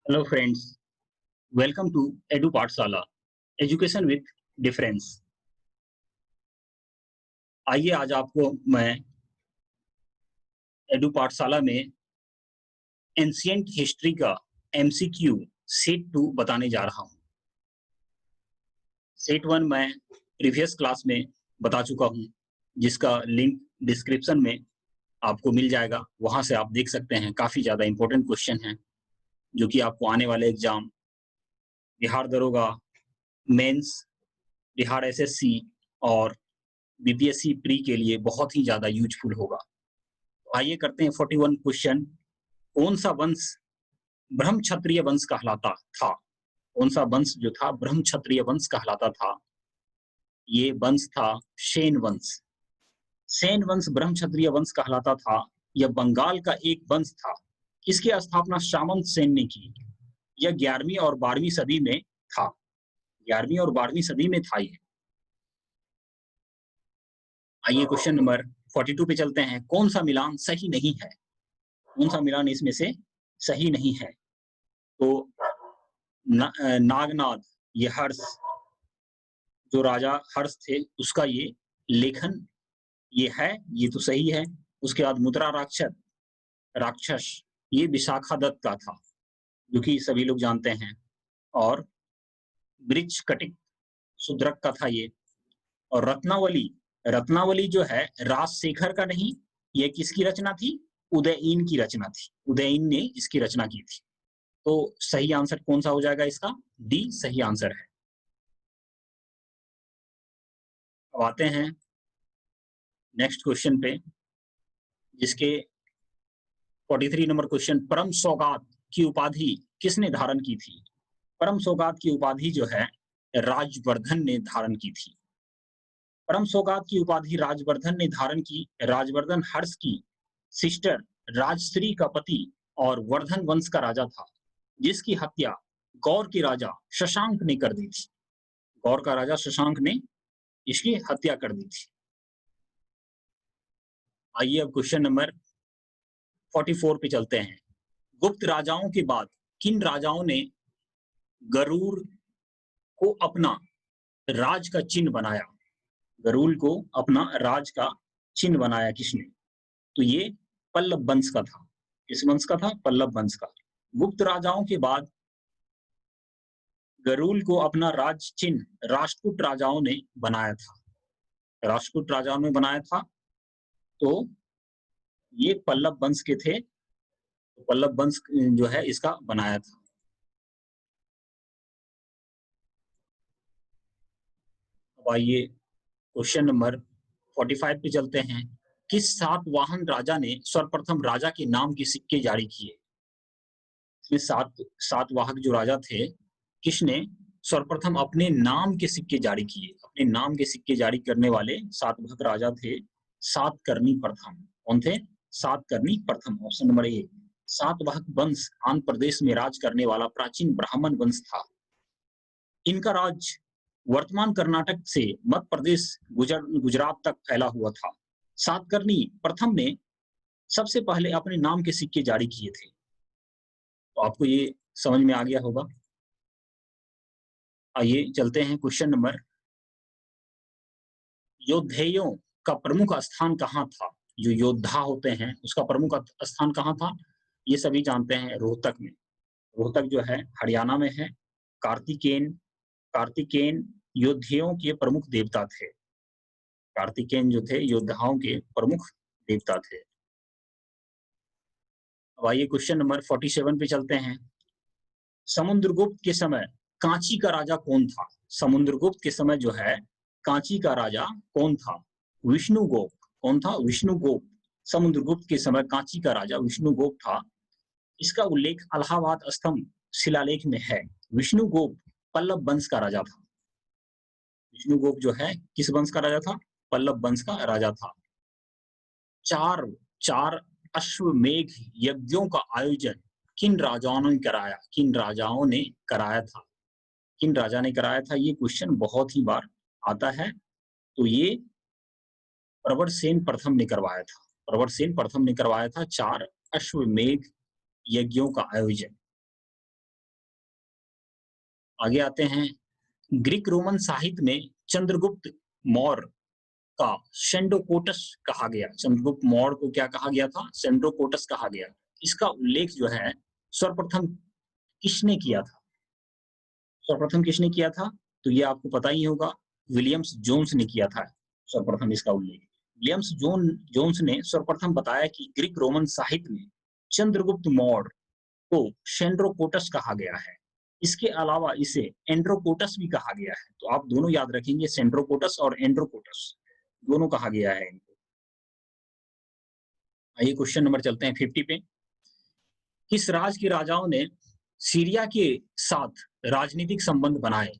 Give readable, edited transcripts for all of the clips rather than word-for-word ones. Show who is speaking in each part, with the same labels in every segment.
Speaker 1: Hello friends, welcome to Edu Pathshala education with difference. आइए आज आपको मैं एडू पाठशाला में एंशिएंट हिस्ट्री का एमसीक्यू सेट 2 बताने जा रहा हूँ। सेट 1 मैं प्रीवियस क्लास में बता चुका हूँ, जिसका लिंक डिस्क्रिप्शन में आपको मिल जाएगा। वहाँ से आप देख सकते हैं, काफ़ी ज़्यादा इंपॉर्टेंट क्वेश्चन हैं जो कि आपको आने वाले एग्जाम बिहार दरोगा, मेंस, बिहार एसएससी और बीपीएससी प्री के लिए बहुत ही ज़्यादा यूजफुल होगा। तो आइए करते हैं 41 क्वेश्चन। कौन सा वंश ब्रह्म क्षत्रिय वंश कहलाता था? कौन सा वंश जो था ब्रह्म क्षत्रिय वंश कहलाता था? ये वंश था सेन वंश। सेन वंश ब्रह्म क्षत्रिय वंश कहलाता था। यह बंगाल का एक वंश था। इसकी स्थापना सामंत सेन ने की। यह 11वीं और 12वीं सदी में था। 11वीं और 12वीं सदी में था ये। आइए क्वेश्चन नंबर 42 पे चलते हैं। कौन सा मिलान सही नहीं है? कौन सा मिलान इसमें से सही नहीं है? तो नागनाथ, ये हर्ष, जो राजा हर्ष थे, उसका ये लेखन ये है, ये तो सही है। उसके बाद मुद्रा राक्षस राक्षस ये विशाखा दत्त का था, जो कि सभी लोग जानते हैं। और वृक्ष कटिक शूद्रक का था ये। और रत्नावली, रत्नावली जो है राजशेखर का नहीं, ये किसकी रचना थी? उदयीन की रचना थी। उदयीन ने इसकी रचना की थी। तो सही आंसर कौन सा हो जाएगा इसका? डी सही आंसर है। अब आते हैं नेक्स्ट क्वेश्चन पे, जिसके 43 नंबर क्वेश्चन। परम सौगात की उपाधि किसने धारण की थी? परम सौगात की उपाधि जो है राजवर्धन ने धारण की थी। परम सौगात की उपाधि राजवर्धन ने धारण की। राजवर्धन हर्ष की सिस्टर राजश्री का पति और वर्धन वंश का राजा था, जिसकी हत्या गौर के राजा शशांक ने कर दी थी। गौर का राजा शशांक ने इसकी हत्या कर दी थी। आइए अब क्वेश्चन नंबर 44 पे चलते हैं। गुप्त राजाओं के बाद किन राजाओं ने गरुड़ को अपना राज का चिन्ह बनाया? गरुड़ को अपना राज का चिन्ह बनाया किसने? तो ये पल्लव वंश का था। किस वंश का था? पल्लव वंश का। गुप्त राजाओं के बाद गरुड़ को अपना राज चिन्ह राष्ट्रकूट राजाओं ने बनाया था। राष्ट्रकूट राजाओं ने बनाया था। तो ये पल्लव वंश के थे। तो पल्लव वंश जो है इसका बनाया था। अब आइए क्वेश्चन नंबर 45 पे चलते हैं। किस सातवाहन राजा ने सर्वप्रथम राजा के नाम के सिक्के जारी किए? इसमें सातवाहक जो राजा थे, किसने सर्वप्रथम अपने नाम के सिक्के जारी किए? अपने नाम के सिक्के जारी करने वाले सातवाहक राजा थे सातकर्णी प्रथम। कौन थे? सातकर्णी प्रथम। Option number A. सातवाहक वंश आंध्र प्रदेश में राज करने वाला प्राचीन ब्राह्मण वंश था। इनका राज वर्तमान कर्नाटक से मध्य प्रदेश गुजरात तक फैला हुआ था। सातकर्णी प्रथम ने सबसे पहले अपने नाम के सिक्के जारी किए थे। तो आपको ये समझ में आ गया होगा। आइए चलते हैं क्वेश्चन नंबर। योद्धेयों का प्रमुख स्थान कहाँ था? जो योद्धा होते हैं उसका प्रमुख स्थान कहाँ था? ये सभी जानते हैं, रोहतक में। रोहतक जो है हरियाणा में है। कार्तिकेन कार्तिकेन योद्धियों के प्रमुख देवता थे। कार्तिकेन जो थे योद्धाओं के प्रमुख देवता थे। अब आइए क्वेश्चन नंबर 47 पे चलते हैं। समुद्रगुप्त के समय कांची का राजा कौन था? समुद्रगुप्त के समय जो है कांची का राजा कौन था? विष्णुगुप्त। कौन था? विष्णुगुप्त। समुद्रगुप्त के समय कांची का राजा विष्णुगुप्त था। इसका उल्लेख अलाहाबाद स्तंभ शिलालेख में है। विष्णुगुप्त पल्लव वंश का राजा था। विष्णुगुप्त जो है किस वंश का राजा था? पल्लव वंश का राजा था। चार चार अश्वमेघ यज्ञों का आयोजन किन राजाओं ने कराया? किन राजाओं ने कराया था? किन राजा ने कराया था? ये क्वेश्चन बहुत ही बार आता है। तो ये प्रवरसेन प्रथम ने करवाया था। प्रवरसेन प्रथम ने करवाया था चार अश्वमेघ यज्ञों का आयोजन। आगे आते हैं, ग्रीक रोमन साहित्य में चंद्रगुप्त मौर्य का सेंडोकोटस कहा गया। चंद्रगुप्त मौर्य को क्या कहा गया था? सेंडोकोटस कहा गया। इसका उल्लेख जो है सर्वप्रथम किसने किया था? सर्वप्रथम किसने किया था? तो ये आपको पता ही होगा, विलियम्स जोन्स ने किया था सर्वप्रथम इसका उल्लेख। विलियम्स जोन्स ने सर्वप्रथम बताया कि ग्रीक रोमन साहित्य में चंद्रगुप्त मौर्य को सेंड्रोकोटस कहा गया है। इसके अलावा इसे एंड्रोकोटस भी कहा गया है। तो आप दोनों याद रखेंगे, सेंड्रोकोटस और एंड्रोकोटस दोनों कहा गया है इनको। आइए क्वेश्चन नंबर चलते हैं 50 पे। किस राज के राजाओं ने सीरिया के साथ राजनीतिक संबंध बनाए?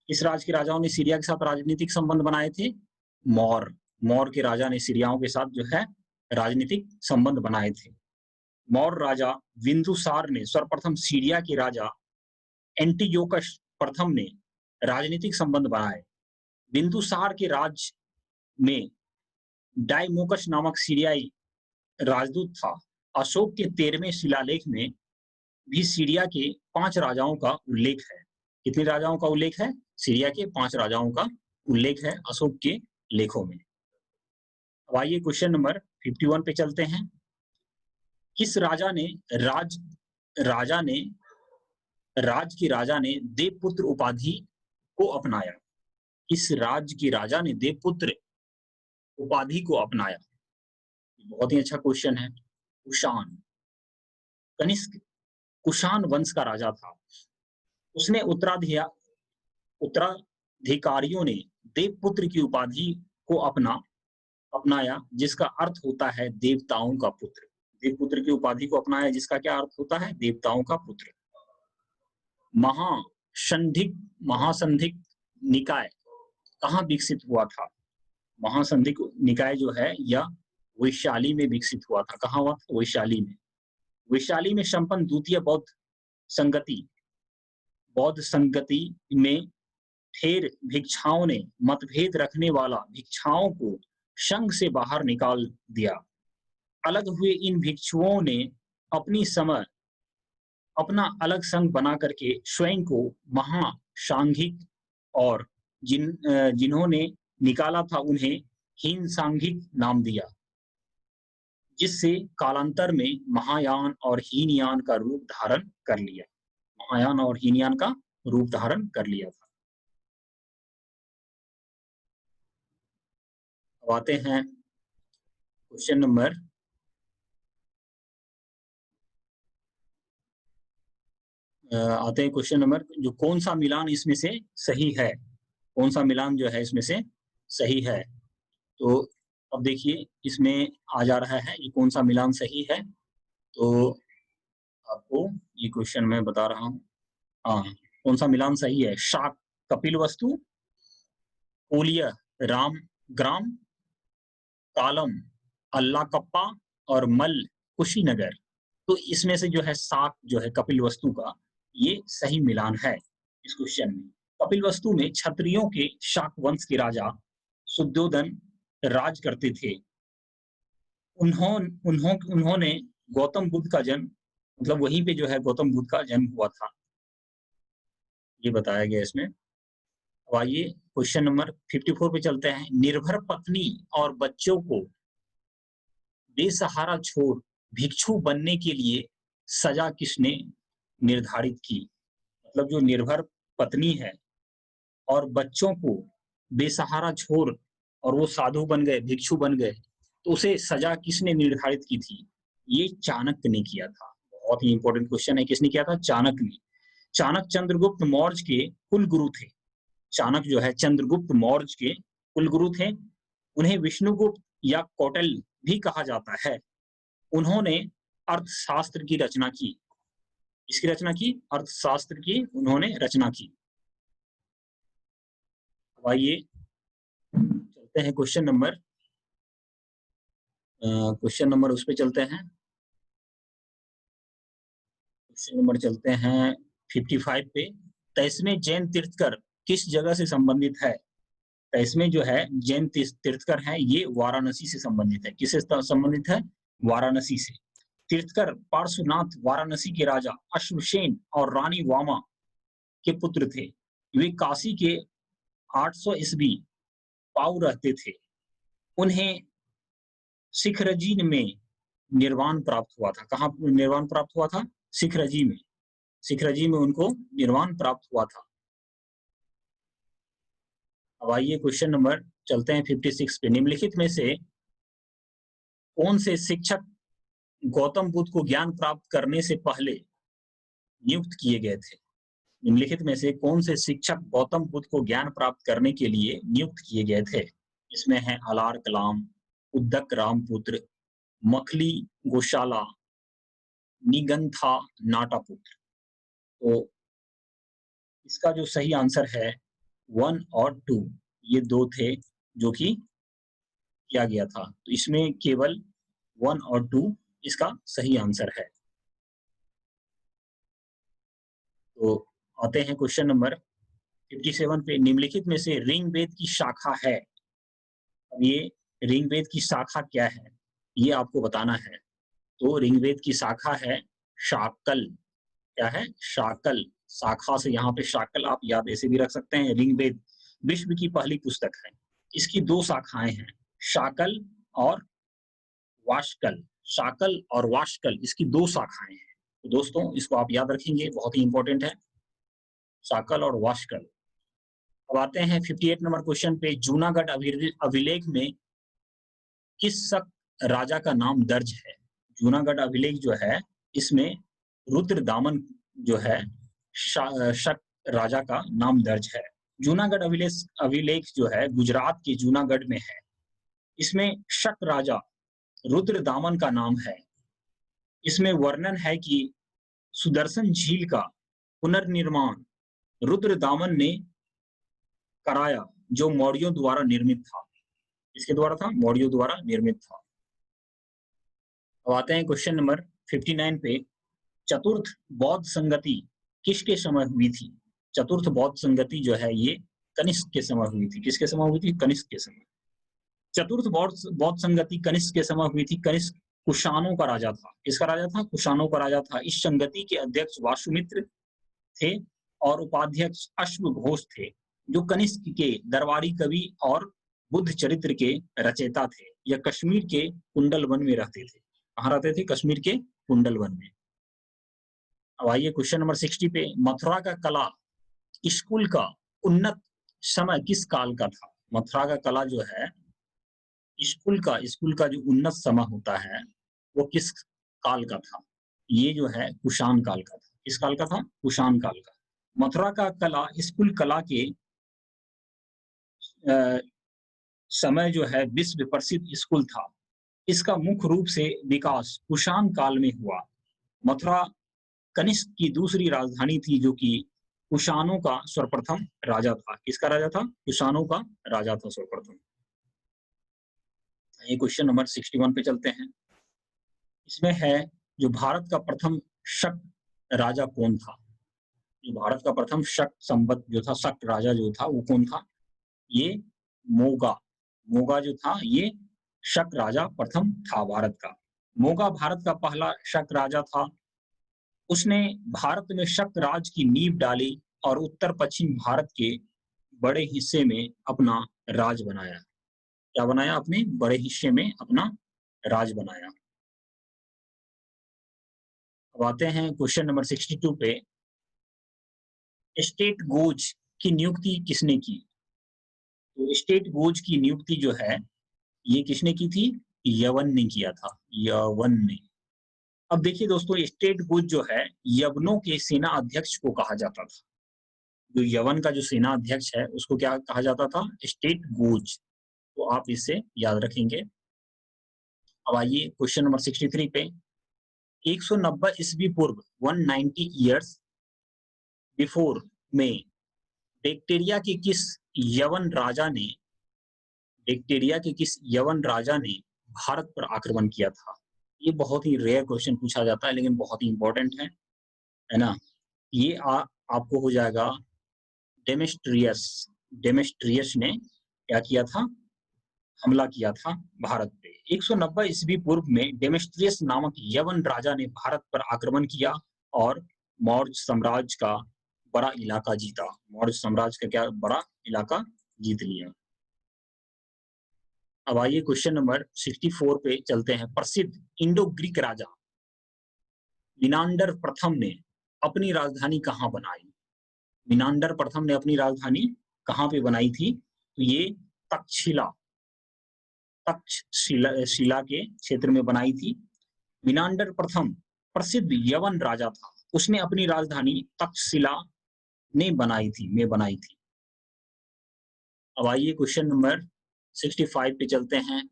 Speaker 1: किस राज के राजाओं ने सीरिया के साथ राजनीतिक संबंध बनाए थे? मौर्य। मौर्य के राजा ने सीरियाओं के साथ जो है राजनीतिक संबंध बनाए थे। मौर्य राजा बिंदुसार ने सर्वप्रथम सीरिया के राजा एंटियोकस प्रथम ने राजनीतिक संबंध बनाए। बिंदुसार के राज में डाइमोकस नामक सीरियाई राजदूत था। अशोक के 13वें शिलालेख में भी सीरिया के 5 राजाओं का उल्लेख है। कितने राजाओं का उल्लेख है? सीरिया के 5 राजाओं का उल्लेख है अशोक के लेखों में। अब आइए क्वेश्चन नंबर 51 पे चलते हैं। किस राजा ने राज के राजा ने देवपुत्र उपाधि को अपनाया? किस राज्य के राजा ने देवपुत्र उपाधि को अपनाया? बहुत ही अच्छा क्वेश्चन है। कुषाण। कनिष्क कुषाण वंश का राजा था। उसने उत्तराधिकारियों ने देवपुत्र की उपाधि को अपनाया, जिसका अर्थ होता है देवताओं का पुत्र। देवपुत्र की उपाधि को अपनाया, जिसका क्या अर्थ होता है? देवताओं का पुत्र। महासंधिक निकाय कहाँ विकसित हुआ था? महासंधिक निकाय जो है यह वैशाली में विकसित हुआ था। कहाँ हुआ था? वैशाली में। वैशाली में संपन्न द्वितीय बौद्ध संगति में ठेर भिक्षाओं ने मतभेद रखने वाला भिक्षाओं को संघ से बाहर निकाल दिया। अलग हुए इन भिक्षुओं ने अपना अलग संघ बना करके स्वयं को महासांघिक और जिन्होंने निकाला था उन्हें हीन सांघिक नाम दिया, जिससे कालांतर में महायान और हीनयान का रूप धारण कर लिया। महायान और हीनयान का रूप धारण कर लिया था। अब आते हैं क्वेश्चन नंबर जो कौन सा मिलान इसमें से सही है? कौन सा मिलान जो है इसमें से सही है? तो अब देखिए इसमें आ जा रहा है ये कौन सा मिलान सही है। तो आपको ये क्वेश्चन मैं बता रहा हूँ। हाँ, कौन सा मिलान सही है? शाक कपिलवस्तु, कोलिय राम ग्राम, कालम अल्लाकप्पा और मल कुशीनगर। तो इसमें से जो है शाक जो है कपिलवस्तु का ये सही मिलान है इस क्वेश्चन में। कपिलवस्तु में क्षत्रियों के शाक वंश के राजा शुद्धोदन राज करते थे। उन्होंने गौतम बुद्ध का जन्म, मतलब वहीं पे जो है गौतम बुद्ध का जन्म हुआ था, ये बताया गया इसमें। अब आइए क्वेश्चन नंबर 54 पे चलते हैं। निर्भर पत्नी और बच्चों को बेसहारा छोड़ भिक्षु बनने के लिए सजा किसने निर्धारित की? मतलब जो निर्भर पत्नी है और बच्चों को बेसहारा छोड़ और वो साधु बन गए, भिक्षु बन गए, तो उसे सजा किसने निर्धारित की थी? ये चाणक्य ने किया था। बहुत ही इंपॉर्टेंट क्वेश्चन है, किसने किया था? चाणक्य ने। चाणक्य चंद्रगुप्त मौर्य के कुल गुरु थे। चाणक्य जो है चंद्रगुप्त मौर्य के कुल गुरु थे। उन्हें विष्णुगुप्त या कौटिल्य भी कहा जाता है। उन्होंने अर्थशास्त्र की रचना की। इसकी रचना की? अर्थशास्त्र की उन्होंने रचना की। अब आइए चलते हैं क्वेश्चन नंबर उस पे चलते हैं। क्वेश्चन नंबर चलते हैं 55 पे। 23वें जैन तीर्थकर किस जगह से संबंधित है? 23वें जो है जैन तीर्थकर है ये वाराणसी से संबंधित है। किससे संबंधित है? वाराणसी से। तीर्थकर पार्श्वनाथ वाराणसी के राजा अश्वसेन और रानी वामा के पुत्र थे। वे काशी के 800 ईस्वी पाऊ रहते थे। उन्हें सिखरजी में निर्वाण प्राप्त हुआ था। कहाँ निर्वाण प्राप्त हुआ था? सिखरजी में। सिखरजी में उनको निर्वाण प्राप्त हुआ था। अब आइए क्वेश्चन नंबर चलते हैं 56 पे। निम्नलिखित में से कौन से शिक्षक गौतम बुद्ध को ज्ञान प्राप्त करने से पहले नियुक्त किए गए थे? निम्नलिखित में से कौन से शिक्षक गौतम बुद्ध को ज्ञान प्राप्त करने के लिए नियुक्त किए गए थे? इसमें है अलार कलाम, उद्दक रामपुत्र, मखली गोशाला, निगंथा नाटापुत्र। तो इसका जो सही आंसर है 1 और 2, ये 2 थे जो कि किया गया था। तो इसमें केवल 1 और 2 इसका सही आंसर है। तो आते हैं क्वेश्चन नंबर 57 पे। निम्नलिखित में से ऋग्वेद की शाखा है। अब ये ऋग्वेद की शाखा क्या है ये आपको बताना है। तो ऋग्वेद की शाखा है शाकल। क्या है? शाकल। शाखा से यहाँ पे शाकल आप याद ऐसे भी रख सकते हैं। ऋग्वेद विश्व की पहली पुस्तक है। इसकी 2 शाखाएं हैं, शाकल और वाशकल। शाकल और वाशकल इसकी 2 शाखाएं हैं। तो दोस्तों इसको आप याद रखेंगे, बहुत ही इंपॉर्टेंट है, शाकल और वाशकल। अब आते हैं 58 नंबर क्वेश्चन पे। जूनागढ़ अभिलेख में किस शक राजा का नाम दर्ज है? जूनागढ़ अभिलेख जो है इसमें रुद्रदामन जो है शक राजा का नाम दर्ज है। जूनागढ़ अभिलेख जो है गुजरात के जूनागढ़ में है। इसमें शक राजा रुद्रदामन का नाम है। इसमें वर्णन है कि सुदर्शन झील का पुनर्निर्माण रुद्रदामन ने कराया, जो मौर्यों द्वारा निर्मित था। इसके द्वारा था? मौर्यों द्वारा निर्मित था। अब आते हैं क्वेश्चन नंबर 59 पे। चतुर्थ बौद्ध संगति किसके समय हुई थी? चतुर्थ बौद्ध संगति जो है ये कनिष्क के समय हुई थी। किसके समय हुई थी? कनिष्क के समय। चतुर्थ बौद्ध संगति कनिष्क के समय हुई थी। कनिष्क कुषाणों का राजा था। किसका राजा था? कुषाणों का राजा था। इस संगति के अध्यक्ष वासुमित्र थे और उपाध्यक्ष अश्वघोष थे, जो कनिष्क के दरबारी कवि और बुद्ध चरित्र के रचयिता थे। यह कश्मीर के कुंडलवन में रहते थे। कहाँ रहते थे? कश्मीर के कुंडलवन में। अब आइए क्वेश्चन नंबर 60 पे। मथुरा का कला स्कूल का उन्नत समय किस काल का था? मथुरा का कला जो है स्कूल का जो उन्नत समय होता है वो किस काल का था? ये जो है कुषाण काल का था। किस काल का था? कुषाण काल का। मथुरा का कला स्कूल कला के समय जो है विश्व प्रसिद्ध स्कूल था। इसका मुख्य रूप से विकास कुषाण काल में हुआ। मथुरा कनिष्क की दूसरी राजधानी थी, जो कि कुषाणों का सर्वप्रथम राजा था। किसका राजा था? कुषाणों का राजा था सर्वप्रथम। ये क्वेश्चन नंबर 61 पे चलते हैं। इसमें है जो भारत का प्रथम शक राजा कौन था? जो भारत का प्रथम शक संवत जो था, शक राजा जो था वो कौन था? ये मोगा। मोगा जो था ये शक राजा प्रथम था भारत का। मोगा भारत का पहला शक राजा था। उसने भारत में शक राज की नींव डाली और उत्तर पश्चिम भारत के बड़े हिस्से में अपना राज बनाया। क्या बनाया? अपने बड़े हिस्से में अपना राज बनाया। अब आते हैं क्वेश्चन नंबर 62 पे। स्टेट गोज की नियुक्ति किसने की? तो स्टेट गोज की नियुक्ति जो है ये किसने की थी? यवन ने किया था। यवन ने। अब देखिए दोस्तों, स्टेट गोज जो है यवनों के सेना अध्यक्ष को कहा जाता था। जो यवन का जो सेना अध्यक्ष है उसको क्या कहा जाता था? State goes. तो आप इससे याद रखेंगे। अब आइए क्वेश्चन नंबर 63 पे। 190 ईस्वी पूर्व 190 ईयर्स बिफोर में बैक्टीरिया के किस यवन राजा ने भारत पर आक्रमण किया था? ये बहुत ही रेयर क्वेश्चन पूछा जाता है लेकिन बहुत ही इंपॉर्टेंट है ना। ये आपको हो जाएगा डेमेस्ट्रियस ने क्या किया था? हमला किया था भारत पे। 190 ईस्वी पूर्व में डेमेस्ट्रियस नामक यवन राजा ने भारत पर आक्रमण किया और मौर्य साम्राज्य का बड़ा इलाका जीता। मौर्य साम्राज्य का क्या बड़ा इलाका जीत लिया। अब आइए क्वेश्चन नंबर 64 पे चलते हैं। प्रसिद्ध इंडो ग्रीक राजा मिनांडर प्रथम ने अपनी राजधानी कहाँ बनाई? मिनांडर प्रथम ने अपनी राजधानी कहाँ पे बनाई थी? तो ये तक्षशिला शिला के क्षेत्र में बनाई थी। मिनांडर प्रथम प्रसिद्ध यवन राजा था, उसने अपनी राजधानी तक्षशिला में बनाई थी। अब आइए क्वेश्चन नंबर 65 पे चलते हैं।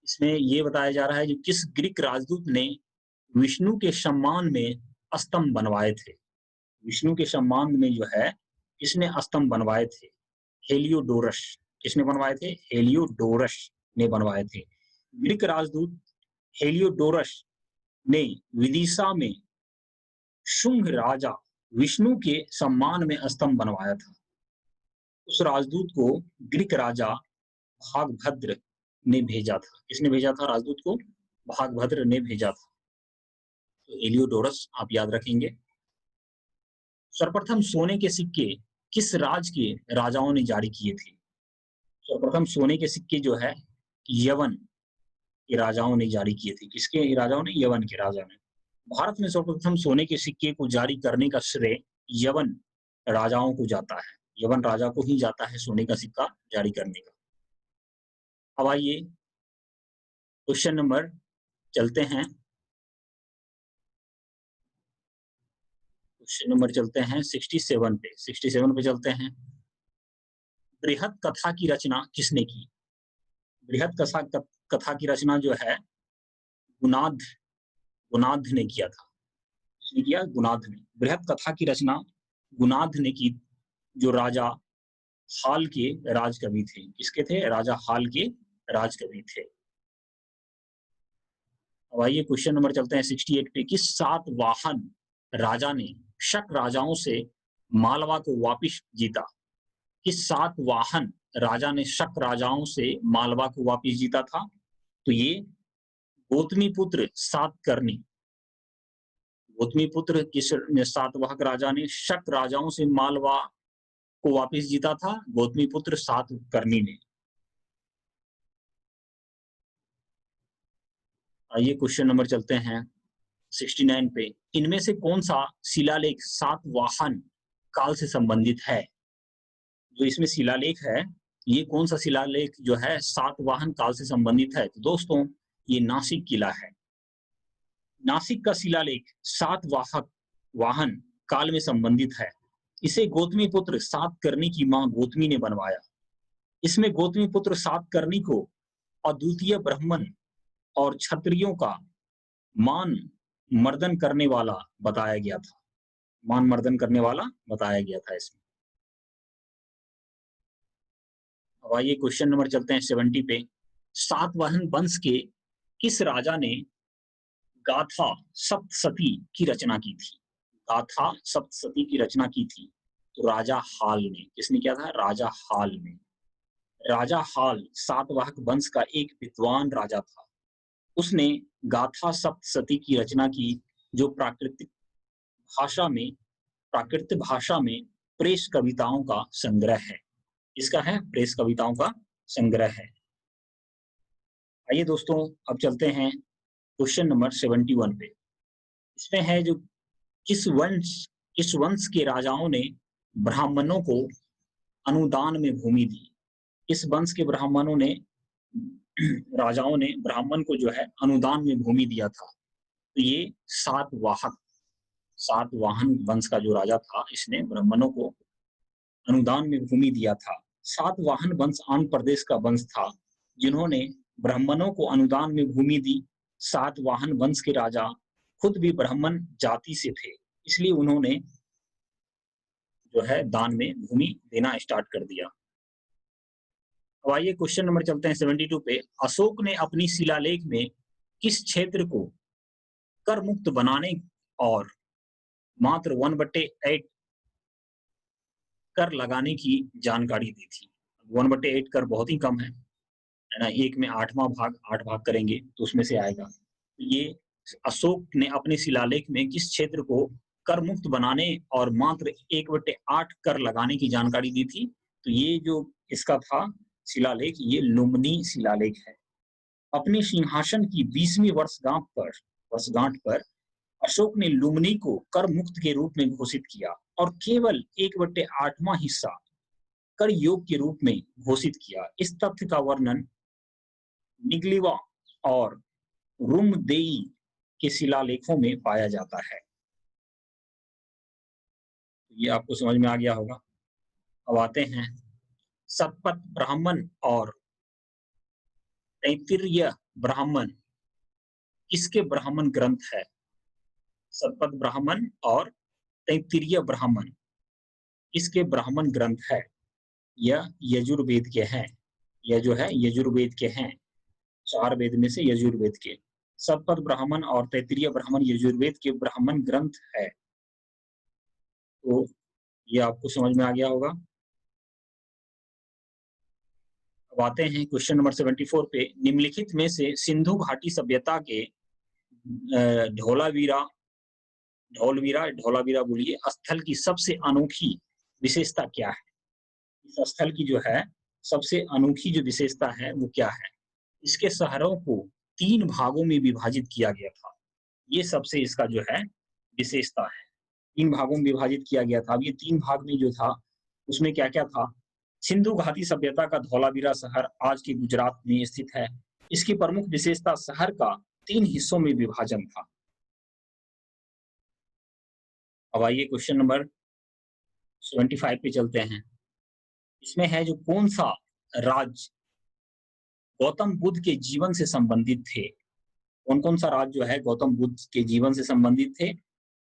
Speaker 1: इसमें ये बताया जा रहा है कि किस ग्रीक राजदूत ने विष्णु के सम्मान में स्तंभ बनवाए थे? विष्णु के सम्मान में जो है किसने स्तंभ बनवाए थे? हेलियोडोरस। किसने बनवाए थे? हेलियोडोरस ने बनवाए थे। ग्रीक राजदूत हेलियोडोरस ने विदिशा में शुंग राजा विष्णु के सम्मान में स्तंभ बनवाया था। उस राजदूत को ग्रीक राजा भागभद्र ने भेजा था। किसने भेजा था राजदूत को? भागभद्र ने भेजा था। तो हेलियोडोरस आप याद रखेंगे। सर्वप्रथम सोने के सिक्के किस राज के राजाओं ने जारी किए थे? सर्वप्रथम सोने के सिक्के जो है यवन के राजाओं ने जारी किए थे। किसके राजाओं ने? यवन के राजा ने। भारत में सर्वप्रथम सोने के सिक्के को जारी करने का श्रेय यवन राजाओं को जाता है। यवन राजा को ही जाता है सोने का सिक्का जारी करने का। अब आइए क्वेश्चन नंबर चलते हैं। क्वेश्चन नंबर चलते हैं 67 पे। 67 पे चलते हैं। बृहत कथा की रचना किसने की? बृहत कथा की रचना जो है गुणाध ने किया था। किसने किया? गुणाध ने। बृहत कथा की रचना गुणाध ने की, जो राजा हाल के राजकवि थे। किसके थे? राजा हाल के राजकवि थे। अब आइए क्वेश्चन नंबर चलते हैं 68 पे। किस सातवाहन राजा ने शक राजाओं से मालवा को वापिस जीता? किस सातवाहन राजा ने शक राजाओं से मालवा को वापिस जीता था? तो ये गौतमीपुत्र सातकर्णी। गौतमीपुत्र किस सातवाहक राजा ने शक राजाओं से मालवा को वापिस जीता था? गौतमीपुत्र सातकर्णी ने। आइए क्वेश्चन नंबर चलते हैं 69 पे। इनमें से कौन सा शिलालेख सातवाहन काल से संबंधित है? जो इसमें शिलालेख है, ये कौन सा शिलालेख जो है सातवाहन काल से संबंधित है? तो दोस्तों ये नासिक किला है। नासिक का शिलालेख सातवाहन काल में संबंधित है। इसे गौतमीपुत्र सातकर्णी की मां गौतमी ने बनवाया। इसमें गौतमीपुत्र सातकर्णी को अद्वितीय ब्राह्मण और क्षत्रियों का मान मर्दन करने वाला बताया गया था। मान मर्दन करने वाला बताया गया था इसमें। अब आइए क्वेश्चन नंबर चलते हैं 70 पे। सातवाहन वंश के किस राजा ने गाथा सप्तशती की रचना की थी? गाथा सप्तशती की रचना की थी तो राजा हाल ने। किसने किया था? राजा हाल ने। राजा हाल सातवाहक वंश का एक विद्वान राजा था। उसने गाथा सप्तशती की रचना की, जो प्राकृत भाषा में प्रेस कविताओं का संग्रह है। इसका है प्रेस कविताओं का संग्रह है। आइए दोस्तों अब चलते हैं क्वेश्चन नंबर 71 पे। इसमें है जो किस वंश के राजाओं ने ब्राह्मणों को अनुदान में भूमि दी? इस वंश के राजाओं ने ब्राह्मण को जो है अनुदान में भूमि दिया था। तो ये सातवाहन वंश का जो राजा था, इसने ब्राह्मणों को अनुदान में भूमि दिया था। सातवाहन वंश आंध्र प्रदेश का वंश था जिन्होंने ब्राह्मणों को अनुदान में भूमि दी। सातवाहन वंश के राजा खुद भी ब्राह्मण जाति से थे, इसलिए उन्होंने जो है दान में भूमि देना स्टार्ट कर दिया। अब आइए क्वेश्चन नंबर चलते हैं 72 पे। अशोक ने अपनी शिलालेख में किस क्षेत्र को कर मुक्त बनाने और मात्र 1/8 कर लगाने की जानकारी दी थी? 1/8 कर बहुत ही कम है ना। एक में 8 भाग करेंगे तो उसमें से आएगा। तो ये अशोक ने अपने शिलालेख में किस क्षेत्र को कर मुक्त बनाने और मात्र 1/8 कर लगाने की जानकारी दी थी? तो ये जो इसका था शिलालेख, ये लुम्बिनी शिलालेख है। अपने सिंहासन की 20वीं वर्षगांठ पर अशोक ने लुम्बिनी को कर मुक्त के रूप में घोषित किया और केवल 1/8वां हिस्सा कर योग के रूप में घोषित किया। इस तथ्य का वर्णन निगलिवा और रुमदेई के शिलालेखों में पाया जाता है। ये आपको समझ में आ गया होगा। अब आते हैं सतपथ ब्राह्मण और तैत्तिरीय ब्राह्मण किसके ब्राह्मण ग्रंथ है? सतपथ ब्राह्मण और तैत्तिरीय ब्राह्मण किसके ब्राह्मण ग्रंथ है? यह यजुर्वेद के हैं। यह जो है यजुर्वेद के हैं, 4 वेद में से यजुर्वेद के। सतपथ ब्राह्मण और तैत्तिरीय ब्राह्मण यजुर्वेद के ब्राह्मण ग्रंथ है। तो ये आपको समझ में आ गया होगा। अब आते हैं क्वेश्चन नंबर 74 पे। निम्नलिखित में से सिंधु घाटी सभ्यता के ढोलावीरा बोलिए स्थल की सबसे अनोखी विशेषता क्या है? इस स्थल की जो है सबसे अनोखी जो विशेषता है वो क्या है? इसके शहरों को 3 भागों में विभाजित किया गया था। ये सबसे इसका जो है विशेषता है। 3 भागों में विभाजित किया गया था। अब ये 3 भाग में जो था उसमें क्या-क्या था? सिंधु घाटी सभ्यता का धौलावीरा शहर आज के गुजरात में स्थित है। इसकी प्रमुख विशेषता शहर का 3 हिस्सों में विभाजन था। अब आइए क्वेश्चन नंबर 75 पे चलते हैं। इसमें है जो कौन सा राज्य गौतम बुद्ध के जीवन से संबंधित थे? कौन-कौन सा राज्य जो है गौतम बुद्ध के जीवन से संबंधित थे?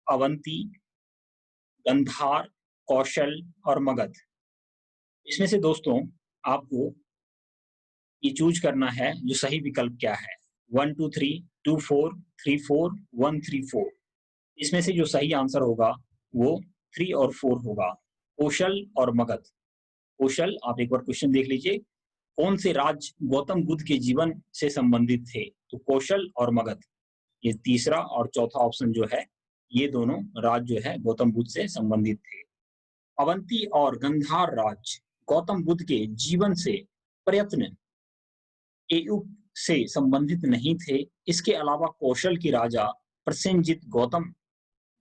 Speaker 1: अवंती, गंधार, कौशल और मगध। इसमें से दोस्तों आपको ये चूज करना है जो सही विकल्प क्या है। 1 2 3 2 4 3 4 1 3 4। इसमें से जो सही आंसर होगा वो 3 और 4 होगा, कौशल और मगध। कौशल, आप एक बार क्वेश्चन देख लीजिए, कौन से राज्य गौतम बुद्ध के जीवन से संबंधित थे? तो कौशल और मगध। ये तीसरा और चौथा ऑप्शन जो है ये दोनों राज्य जो है गौतम बुद्ध से संबंधित थे। अवंती और गंधार राज्य गौतम बुद्ध के जीवन से प्रयत्न एयुप से संबंधित नहीं थे। इसके अलावा कौशल के राजा प्रसेनजित गौतम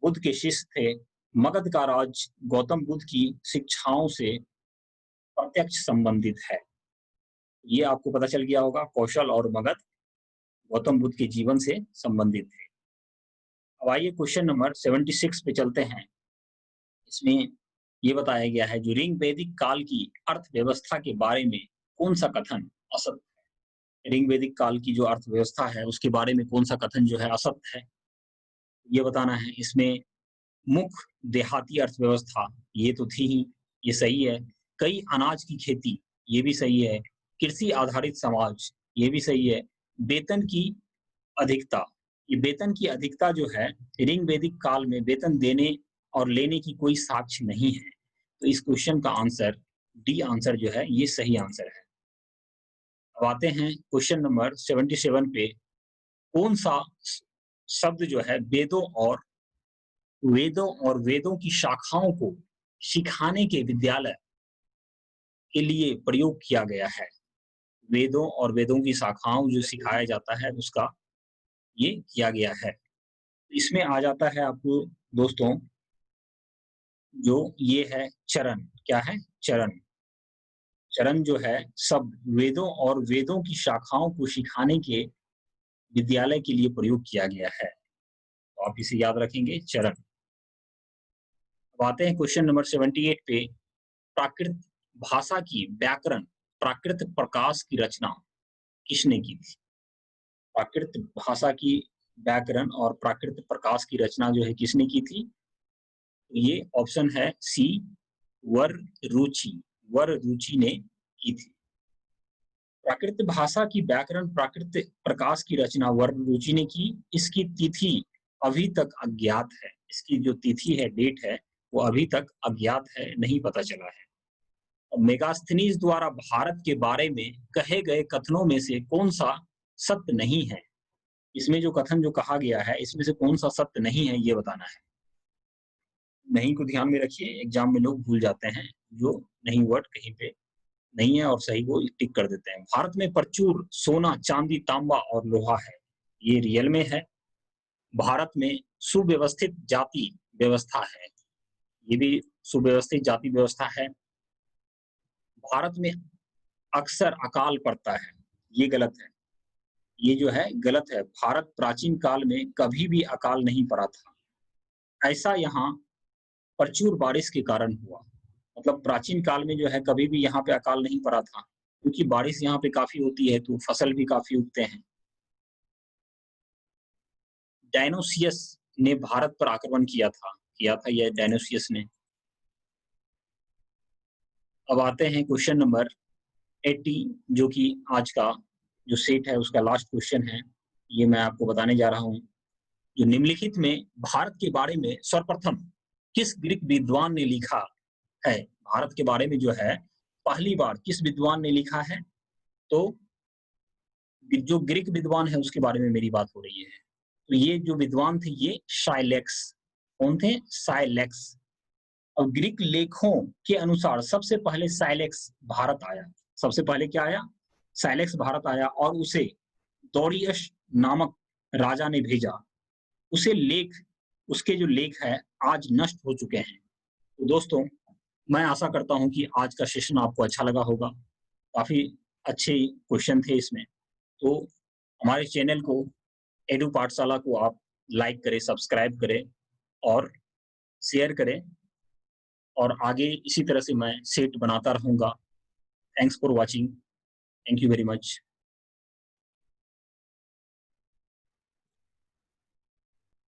Speaker 1: बुद्ध के शिष्य थे। मगध का राज्य गौतम बुद्ध की शिक्षाओं से प्रत्यक्ष संबंधित है। ये आपको पता चल गया होगा, कौशल और मगध गौतम बुद्ध के जीवन से संबंधित थे। अब आइए क्वेश्चन नंबर 76 पे चलते हैं। इसमें ये बताया गया है जो ऋग वैदिक काल की अर्थव्यवस्था के बारे में कौन सा कथन असत्य है? ऋग वैदिक काल की जो अर्थव्यवस्था है उसके बारे में कौन सा कथन जो है असत्य है, ये बताना है। इसमें मुख्य देहाती अर्थव्यवस्था, ये तो थी ही, ये सही है। कई अनाज की खेती, ये भी सही है। कृषि आधारित समाज, ये भी सही है। वेतन की अधिकता, ये वेतन की अधिकता जो है ऋग वैदिक काल में वेतन देने और लेने की कोई साक्ष्य नहीं है। तो इस क्वेश्चन का आंसर डी आंसर जो है ये सही आंसर है। अब आते हैं क्वेश्चन नंबर 77 पे। कौन सा शब्द जो है वेदों की शाखाओं को सिखाने के विद्यालय के लिए प्रयोग किया गया है? वेदों और वेदों की शाखाओं जो सिखाया जाता है उसका ये किया गया है। इसमें आ जाता है आपको दोस्तों जो ये है चरण, क्या है? चरण। चरण जो है शब्द वेदों और वेदों की शाखाओं को सिखाने के विद्यालय के लिए प्रयोग किया गया है। तो आप इसे याद रखेंगे, चरण। अब आते हैं क्वेश्चन नंबर 78 पे। प्राकृत भाषा की व्याकरण प्राकृत प्रकाश की रचना किसने की थी? प्राकृत भाषा की व्याकरण और प्राकृत प्रकाश की रचना जो है किसने की थी? ये ऑप्शन है सी, वर रुचि ने की थी। प्राकृत भाषा की व्याकरण प्राकृत प्रकाश की रचना वर रुचि ने की। इसकी तिथि अभी तक अज्ञात है। इसकी जो तिथि है, डेट है, वो अभी तक अज्ञात है, नहीं पता चला है। मेगास्थनीज द्वारा भारत के बारे में कहे गए कथनों में से कौन सा सत्य नहीं है? इसमें जो कथन जो कहा गया है, इसमें से कौन सा सत्य नहीं है, ये बताना है। नहीं को ध्यान में रखिए, एग्जाम में लोग भूल जाते हैं, जो नहीं वर्ड कहीं पे नहीं है और सही को टिक कर देते हैं। भारत में प्रचुर सोना, चांदी, तांबा और लोहा है, ये रियल में है। भारत में सुव्यवस्थित जाति व्यवस्था है, ये भी सुव्यवस्थित जाति व्यवस्था है। भारत में अक्सर अकाल पड़ता है, ये गलत है। ये जो है गलत है। भारत प्राचीन काल में कभी भी अकाल नहीं पड़ा था। ऐसा यहाँ प्रचुर बारिश के कारण हुआ। मतलब प्राचीन काल में जो है कभी भी यहाँ पे अकाल नहीं पड़ा था, क्योंकि बारिश यहाँ पे काफ़ी होती है, तो फसल भी काफ़ी उगते हैं। डायनोसियस ने भारत पर आक्रमण किया था ये डायनोसियस ने। अब आते हैं क्वेश्चन नंबर 80, जो कि आज का जो सेट है उसका लास्ट क्वेश्चन है। ये मैं आपको बताने जा रहा हूँ। जो निम्नलिखित में भारत के बारे में सर्वप्रथम किस ग्रीक विद्वान ने लिखा है? भारत के बारे में जो है पहली बार किस विद्वान ने लिखा है? तो जो ग्रीक विद्वान है उसके बारे में मेरी बात हो रही है। तो ये जो विद्वान थे ये साइलेक्स। कौन थे? साइलेक्स। और ग्रीक लेखों के अनुसार सबसे पहले साइलेक्स भारत आया। सबसे पहले क्या आया? साइलेक्स भारत आया और उसे डोरियस नामक राजा ने भेजा। उसे लेख उसके जो लेख है आज नष्ट हो चुके हैं। तो दोस्तों, मैं आशा करता हूं कि आज का सेशन आपको अच्छा लगा होगा। काफ़ी अच्छे क्वेश्चन थे इसमें। तो हमारे चैनल को, एडू पाठशाला को आप लाइक करें, सब्सक्राइब करें और शेयर करें, और आगे इसी तरह से मैं सेट बनाता रहूँगा। Thanks for watching. Thank you very much.